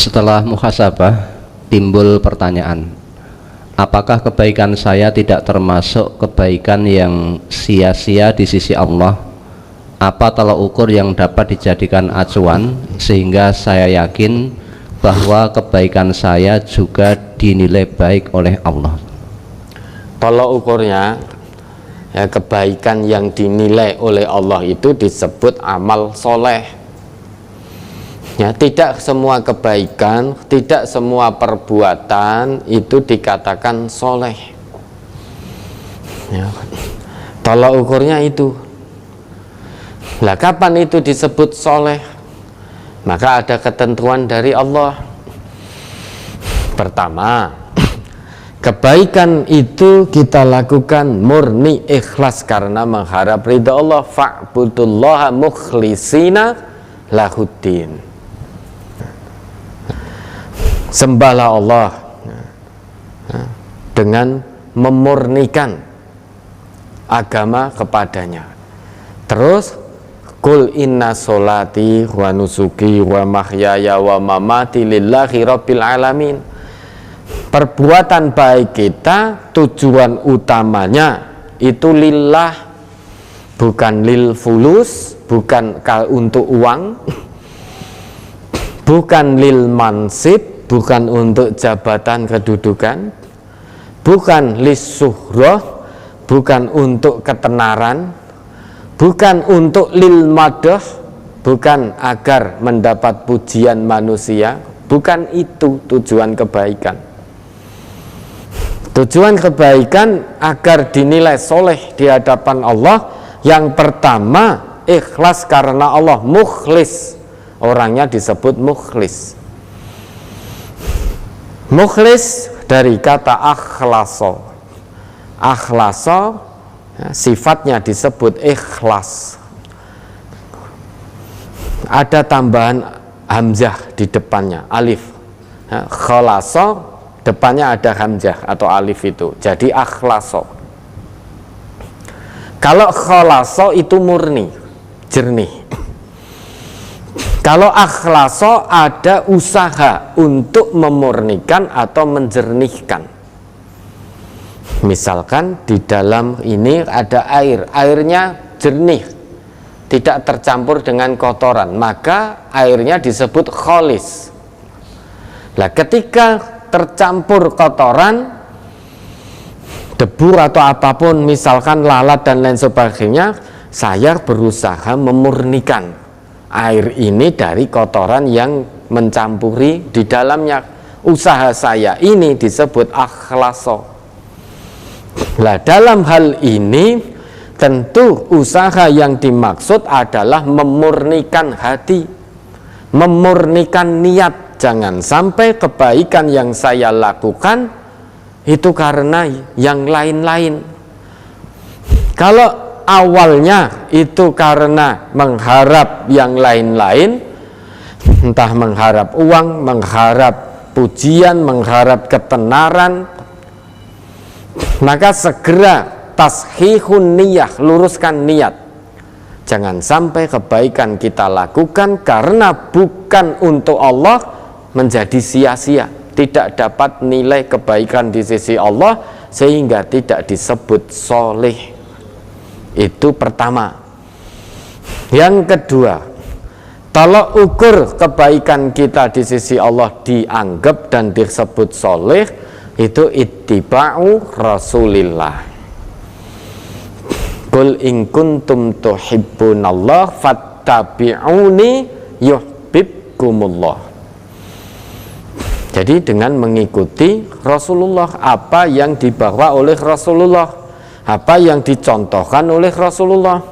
Setelah muhasabah, timbul pertanyaan, apakah kebaikan saya tidak termasuk kebaikan yang sia-sia di sisi Allah? Apa tolak ukur yang dapat dijadikan acuan sehingga saya yakin bahwa kebaikan saya juga dinilai baik oleh Allah? Tolak ukurnya, ya, kebaikan yang dinilai oleh Allah itu disebut amal soleh. Ya, tidak semua kebaikan, tidak semua perbuatan itu dikatakan soleh. Ya, tolak ukurnya itu. Lah, kapan itu disebut soleh? Maka ada ketentuan dari Allah. Pertama, kebaikan itu kita lakukan murni ikhlas karena mengharap ridha Allah. Fa'budullaha mukhlisina lahuddin. Sembahlah Allah dengan memurnikan agama kepadanya. Terus, Qul inna sholati wa nusuki wa mahyaya wa mamati lillahi rabbil alamin. Perbuatan baik kita, tujuan utamanya itu lillah, bukan lil fulus, bukan untuk uang, bukan lil mansib, bukan untuk jabatan kedudukan, bukan lis suhroh, bukan untuk ketenaran, bukan untuk lil madah, bukan agar mendapat pujian manusia. Bukan itu tujuan kebaikan. Tujuan kebaikan agar dinilai soleh di hadapan Allah. Yang pertama, ikhlas karena Allah, mukhlis. Orangnya disebut mukhlis. Mukhlis dari kata akhlaso. Akhlaso, ya, sifatnya disebut ikhlas. Ada tambahan hamzah di depannya, alif. Ya, khalaso, depannya ada hamzah atau alif itu. Jadi akhlaso. Kalau khalaso itu murni, jernih. Kalau akhlaso ada usaha untuk memurnikan atau menjernihkan. Misalkan di dalam ini ada air, airnya jernih, tidak tercampur dengan kotoran, maka airnya disebut kholis. Nah, ketika tercampur kotoran, debu atau apapun, misalkan lalat dan lain sebagainya, saya berusaha memurnikan air ini dari kotoran yang mencampuri di dalamnya. Usaha saya ini disebut akhlaso. Nah, dalam hal ini tentu usaha yang dimaksud adalah memurnikan hati, memurnikan niat. Jangan sampai kebaikan yang saya lakukan itu karena yang lain-lain. Kalau awalnya itu karena mengharap yang lain-lain, entah mengharap uang, mengharap pujian, mengharap ketenaran, maka segera tashihun niyah, luruskan niat. Jangan sampai kebaikan kita lakukan karena bukan untuk Allah menjadi sia-sia, tidak dapat nilai kebaikan di sisi Allah sehingga tidak disebut soleh. Itu pertama. Yang kedua, tolak ukur kebaikan kita di sisi Allah dianggap dan disebut soleh itu ittiba'u Rasulillah. Qul in kuntum tuhibbunallah fattabi'uni yuhibbukumullah. Jadi dengan mengikuti Rasulullah, apa yang dibawa oleh Rasulullah, apa yang dicontohkan oleh Rasulullah.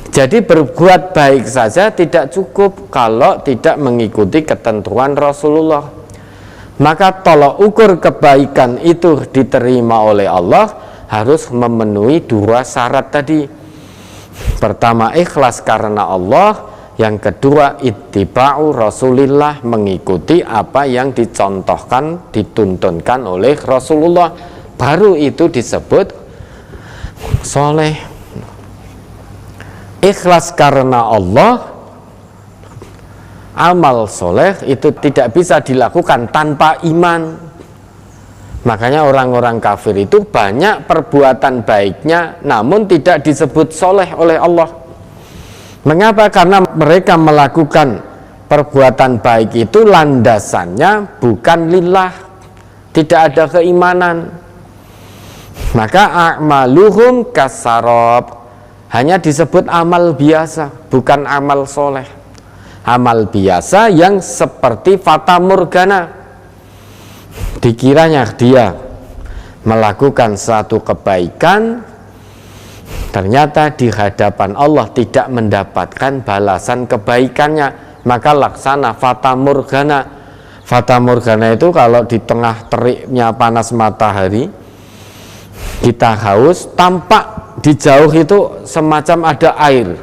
Jadi berbuat baik saja tidak cukup kalau tidak mengikuti ketentuan Rasulullah. Maka tolak ukur kebaikan itu diterima oleh Allah harus memenuhi dua syarat tadi. Pertama, ikhlas karena Allah. Yang kedua, ittiba'u Rasulillah, mengikuti apa yang dicontohkan, dituntunkan oleh Rasulullah. Baru itu disebut soleh. Ikhlas karena Allah amal soleh itu tidak bisa dilakukan tanpa iman. Makanya orang-orang kafir itu banyak perbuatan baiknya namun tidak disebut soleh oleh Allah. Mengapa? Karena mereka melakukan perbuatan baik itu landasannya bukan lillah, tidak ada keimanan. Maka a'maluhum kasarab, hanya disebut amal biasa, bukan amal soleh. Amal biasa yang seperti fata morgana. Dikiranya dia melakukan suatu kebaikan, ternyata di hadapan Allah tidak mendapatkan balasan kebaikannya, maka laksana fata morgana. Fata morgana itu kalau di tengah teriknya panas matahari, kita haus, tampak di jauh itu semacam ada air.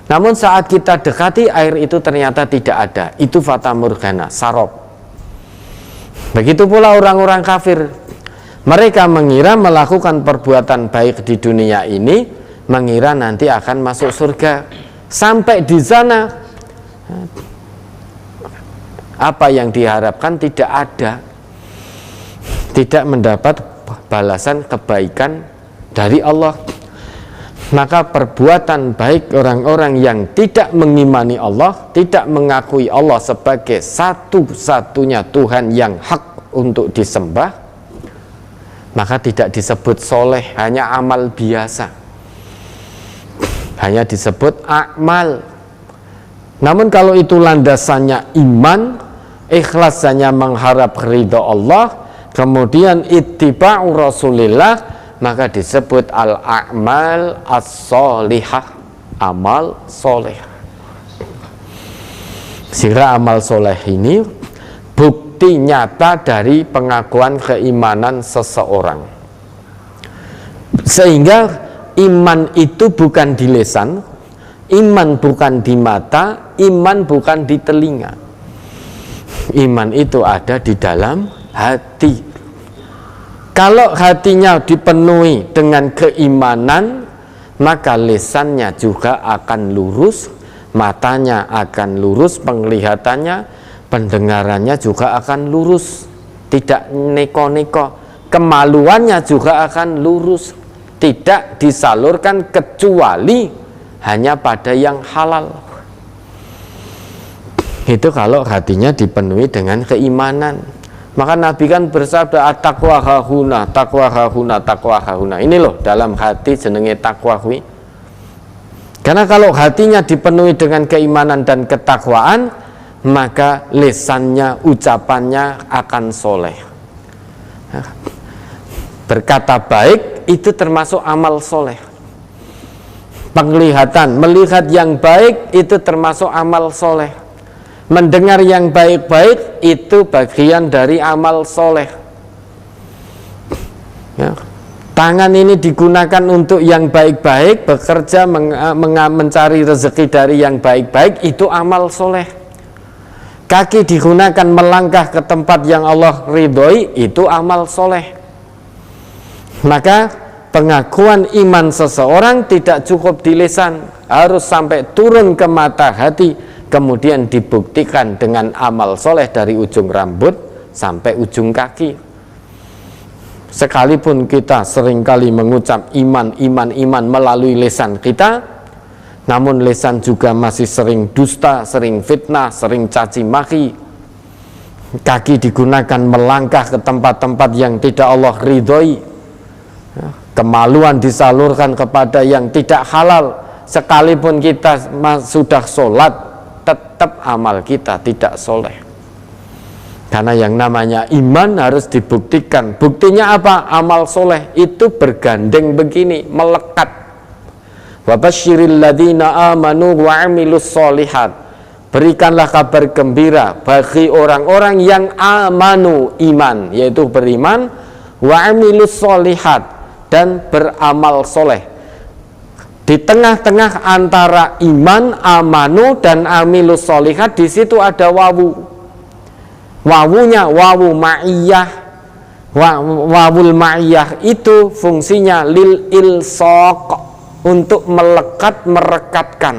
Namun saat kita dekati air itu ternyata tidak ada. Itu fata morgana, sarab. Begitu pula orang-orang kafir. Mereka mengira melakukan perbuatan baik di dunia ini, mengira nanti akan masuk surga. Sampai di sana, apa yang diharapkan tidak ada. Tidak mendapat balasan kebaikan dari Allah. Maka perbuatan baik orang-orang yang tidak mengimani Allah, tidak mengakui Allah sebagai satu-satunya Tuhan yang hak untuk disembah, maka tidak disebut soleh, hanya amal biasa, hanya disebut amal. Namun kalau itu landasannya iman, ikhlas hanya mengharap ridha Allah, kemudian ittiba'u Rasulillah, maka disebut al-a'mal as-solihah, amal soleh. Sehingga amal soleh ini bukti nyata dari pengakuan keimanan seseorang. Sehingga iman itu bukan di lisan, iman bukan di mata, iman bukan di telinga. Iman itu ada di dalam hati. Kalau hatinya dipenuhi dengan keimanan, maka lisannya juga akan lurus, matanya akan lurus, penglihatannya, pendengarannya juga akan lurus, tidak neko-neko, kemaluannya juga akan lurus, tidak disalurkan kecuali hanya pada yang halal. Itu kalau hatinya dipenuhi dengan keimanan. Maka Nabi kan bersabda at-taqwa hahuna, taqwa hahuna, taqwa hahuna. Ini loh dalam hati jenenge takwa kuwi. Karena kalau hatinya dipenuhi dengan keimanan dan ketakwaan, maka lisannya, ucapannya akan soleh. Berkata baik itu termasuk amal soleh. Penglihatan, melihat yang baik itu termasuk amal soleh. Mendengar yang baik-baik itu bagian dari amal soleh. Ya. Tangan ini digunakan untuk yang baik-baik, bekerja mencari rezeki dari yang baik-baik, itu amal soleh. Kaki digunakan melangkah ke tempat yang Allah ridhoi, itu amal soleh. Maka pengakuan iman seseorang tidak cukup di lisan, harus sampai turun ke mata hati, kemudian dibuktikan dengan amal soleh dari ujung rambut sampai ujung kaki. Sekalipun kita seringkali mengucap iman melalui lisan kita, namun lisan juga masih sering dusta, sering fitnah, sering caci maki. Kaki digunakan melangkah ke tempat-tempat yang tidak Allah ridhoi. Kemaluan disalurkan kepada yang tidak halal. Sekalipun kita sudah sholat, tetap amal kita tidak soleh. Karena yang namanya iman harus dibuktikan. Buktinya apa? Amal soleh itu bergandeng begini, melekat. Wa basyiril ladzina amanu wa amilus solihat. Berikanlah kabar gembira bagi orang-orang yang amanu, iman, yaitu beriman, wa amilus solihat, dan beramal soleh. Di tengah-tengah antara iman, amanu, dan amilus solihat, di situ ada wawu. Wawunya wawu ma'iyah. Wawul ma'iyah itu fungsinya lil ilsaq, untuk melekat, merekatkan.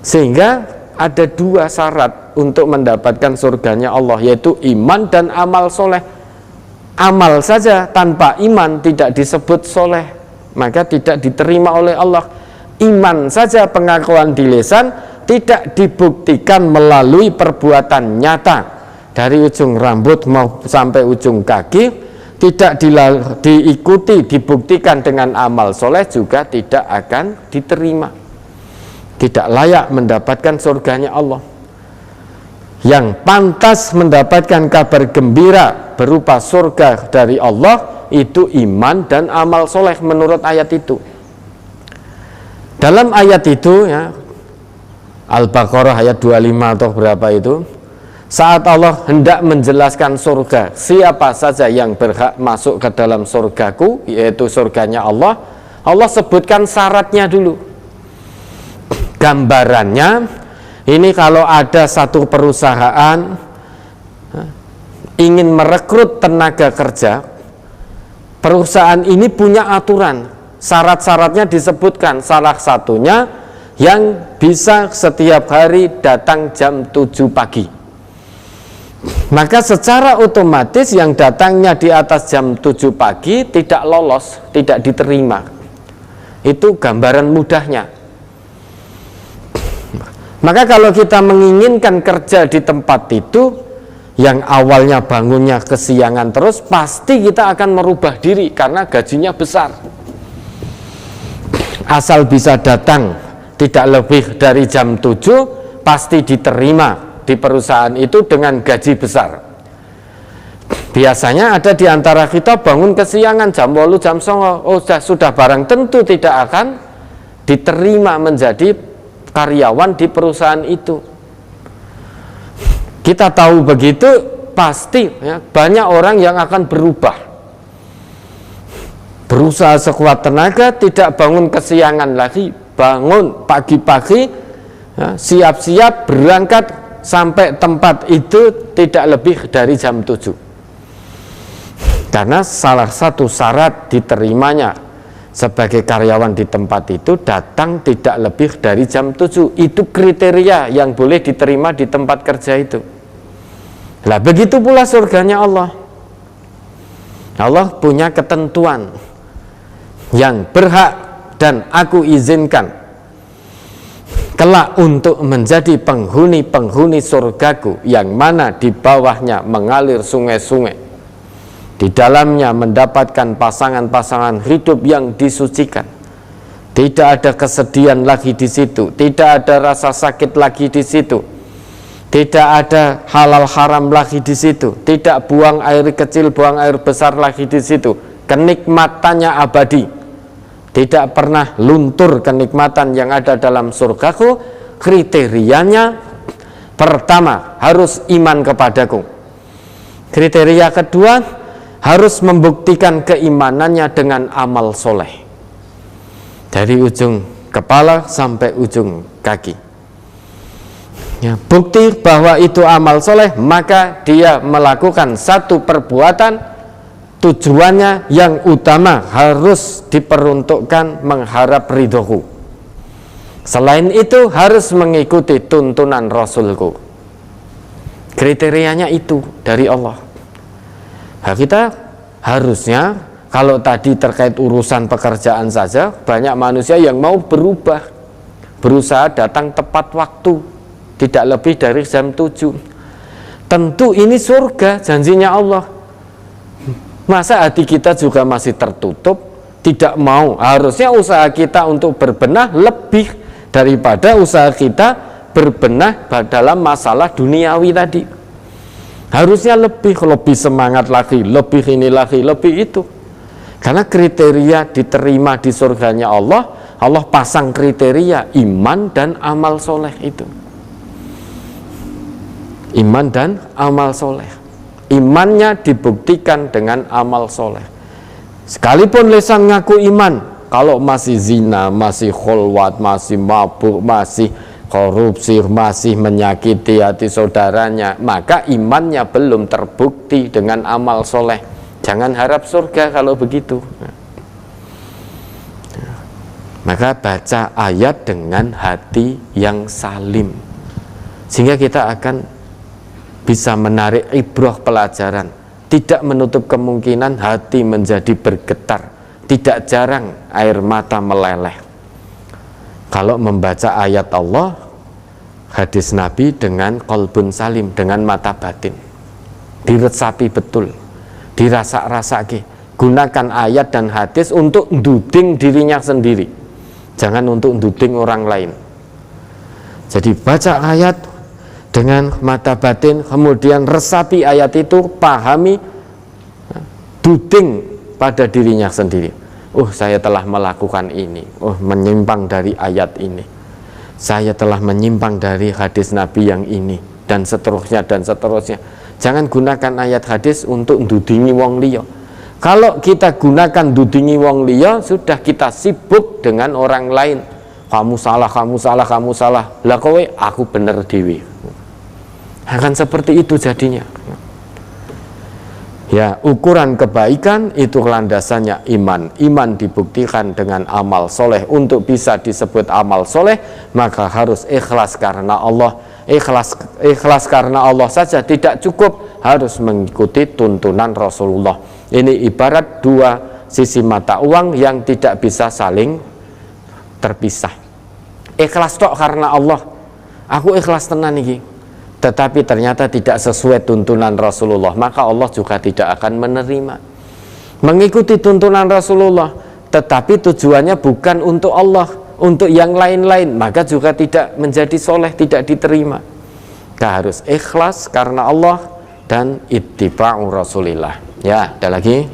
Sehingga ada dua syarat untuk mendapatkan surganya Allah, yaitu iman dan amal soleh. Amal saja tanpa iman tidak disebut soleh, maka tidak diterima oleh Allah. Iman saja, pengakuan di lisan, tidak dibuktikan melalui perbuatan nyata, dari ujung rambut mau sampai ujung kaki, tidak diikuti, dibuktikan dengan amal soleh, juga tidak akan diterima, tidak layak mendapatkan surganya Allah. Yang pantas mendapatkan kabar gembira berupa surga dari Allah itu iman dan amal soleh menurut ayat itu. Dalam ayat itu ya, Al-Baqarah ayat 25 atau berapa itu, saat Allah hendak menjelaskan surga, siapa saja yang berhak masuk ke dalam surgaku, yaitu surganya Allah, Allah sebutkan syaratnya dulu. Gambarannya, ini kalau ada satu perusahaan ingin merekrut tenaga kerja, perusahaan ini punya aturan, syarat-syaratnya disebutkan, salah satunya yang bisa setiap hari datang jam 7 pagi. Maka secara otomatis yang datangnya di atas jam 7 pagi tidak lolos, tidak diterima. Itu gambaran mudahnya. Maka kalau kita menginginkan kerja di tempat itu, yang awalnya bangunnya kesiangan terus, pasti kita akan merubah diri karena gajinya besar. Asal bisa datang tidak lebih dari jam 7, pasti diterima di perusahaan itu dengan gaji besar. Biasanya ada di antara kita bangun kesiangan jam 8, jam 9, sudah barang tentu tidak akan diterima menjadi karyawan di perusahaan itu. Kita tahu begitu, pasti ya, banyak orang yang akan berubah, berusaha sekuat tenaga, tidak bangun kesiangan lagi, bangun pagi-pagi, ya, siap-siap berangkat sampai tempat itu tidak lebih dari jam 7. Karena salah satu syarat diterimanya sebagai karyawan di tempat itu datang tidak lebih dari jam 7. Itu kriteria yang boleh diterima di tempat kerja itu. Lah begitu pula surganya Allah. Allah punya ketentuan yang berhak dan aku izinkan kelak untuk menjadi penghuni-penghuni surgaku, yang mana di bawahnya mengalir sungai-sungai, di dalamnya mendapatkan pasangan-pasangan hidup yang disucikan, tidak ada kesedihan lagi di situ, tidak ada rasa sakit lagi di situ, tidak ada halal haram lagi di situ, tidak buang air kecil, buang air besar lagi di situ, kenikmatannya abadi. Tidak pernah luntur kenikmatan yang ada dalam surgaku. Kriterianya pertama, harus iman kepadaku. Kriteria kedua, harus membuktikan keimanannya dengan amal soleh, dari ujung kepala sampai ujung kaki. Ya, bukti bahwa itu amal soleh, maka dia melakukan satu perbuatan, tujuannya yang utama harus diperuntukkan mengharap ridhoku. Selain itu harus mengikuti tuntunan Rasulku. Kriterianya itu dari Allah. Nah, kita harusnya, kalau tadi terkait urusan pekerjaan saja, banyak manusia yang mau berubah, berusaha datang tepat waktu, tidak lebih dari jam 7. Tentu ini surga, janjinya Allah. Masa hati kita juga masih tertutup, tidak mau? Harusnya usaha kita untuk berbenah lebih daripada usaha kita berbenah dalam masalah duniawi tadi. Harusnya lebih semangat lagi, lebih ini lagi, lebih itu. Karena kriteria diterima di surganya Allah, Allah pasang kriteria iman dan amal soleh itu. Iman dan amal soleh. Imannya dibuktikan dengan amal soleh. Sekalipun lisan ngaku iman, kalau masih zina, masih kholwat, masih mabuk, masih korupsi, masih menyakiti hati saudaranya, maka imannya belum terbukti dengan amal soleh. Jangan harap surga kalau begitu. Maka baca ayat dengan hati yang salim, sehingga kita akan bisa menarik ibrah pelajaran. Tidak menutup kemungkinan hati menjadi bergetar, tidak jarang air mata meleleh kalau membaca ayat Allah, hadis Nabi dengan qalbun salim, dengan mata batin, diresapi betul, dirasa-rasake. Gunakan ayat dan hadis untuk nduding dirinya sendiri, jangan untuk nduding orang lain. Jadi baca ayat dengan mata batin, kemudian resapi ayat itu, pahami, duding pada dirinya sendiri. Oh, saya telah melakukan ini. Oh, menyimpang dari ayat ini. Saya telah menyimpang dari hadis Nabi yang ini, dan seterusnya dan seterusnya. Jangan gunakan ayat hadis untuk ndudingi wong liya. Kalau kita gunakan ndudingi wong liya, sudah kita sibuk dengan orang lain. Kamu salah, kamu salah, kamu salah. Lah kowe, aku bener dewi. Akan seperti itu jadinya. Ya, ukuran kebaikan itu landasannya iman. Iman dibuktikan dengan amal soleh. Untuk bisa disebut amal soleh, maka harus ikhlas karena Allah. Ikhlas karena Allah saja tidak cukup, harus mengikuti tuntunan Rasulullah. Ini ibarat dua sisi mata uang yang tidak bisa saling terpisah. Ikhlas tok karena Allah, aku ikhlas tenan iki, tetapi ternyata tidak sesuai tuntunan Rasulullah, maka Allah juga tidak akan menerima. Mengikuti tuntunan Rasulullah tetapi tujuannya bukan untuk Allah, untuk yang lain-lain, maka juga tidak menjadi soleh, tidak diterima. Kita harus ikhlas karena Allah dan ittiba'u Rasulillah. Ya, ada lagi?